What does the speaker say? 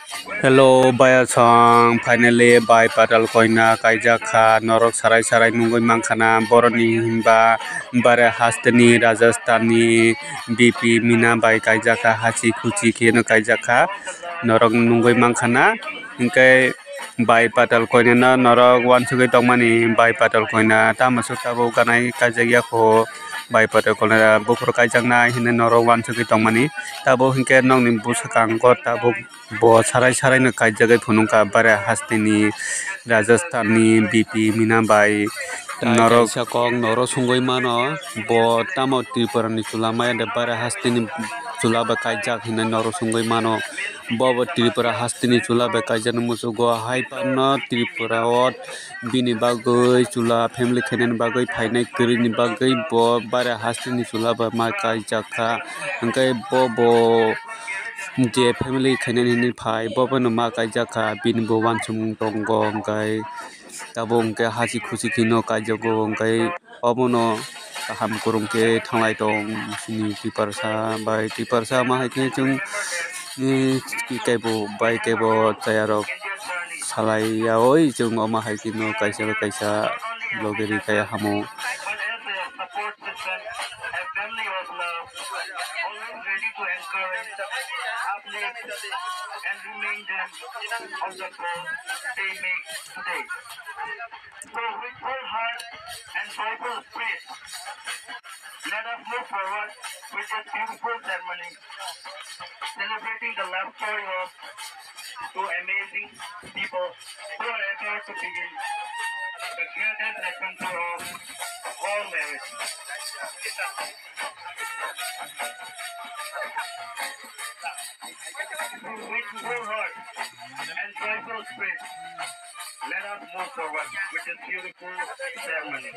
Hello, Bayasong. Finally, by Patal Koina, Kaijaka, Norok Sarai Sarai Nungoi Mankana, Boroni Himba, Bare Hastani, Rajasthani, BP, Mina by Kaijaka, Hachi Kuchi, Kino Kaijaka, Norok Nungoi Mankana, Inke by Patal Koina, Norok one Sugi Tomani, by Patal Koina, Tamasuka Bokanai, Kajayako, by Patal Koina, Bukro Kaijana, in the Norok one Sugi Tomani, Tabo Hinke Nong in Busakang, Tabo. Bo sarai sarai no kai jagai phunungka bara hastini Rajasthani BP Minabai norok sakong noro sungoi mano bo tamo tripura ni chulama de bara hastini chula ba kai jak hina noro sungoi mano bo tripura hastini chula ba kai jan musu go hai panno tripura ot bini bagoi chula family khenen bagoi phainai kri ni bagoi bo bara hastini chula ba ma kai jakha angkai bo je family khainen ni phai bobo no ma kai jaka bin bo wan sum tong gong kai tabong ke hasi khusi kino kai jogo kai obono kaham kurung ke thanglai tong sini tiparsa bai tiparsa ma hai ke chung ki kai bo bai ke bo tayarok salai ya oi chung oma hai kino kaisa logeri kai hamo and remain them on the goal they make today. So with full heart and joyful spirit, let us move forward with this beautiful ceremony, celebrating the love story of two amazing people who are about to begin the greatest adventure of all marriage. With full heart and joyful spirit, let us move forward with this beautiful ceremony.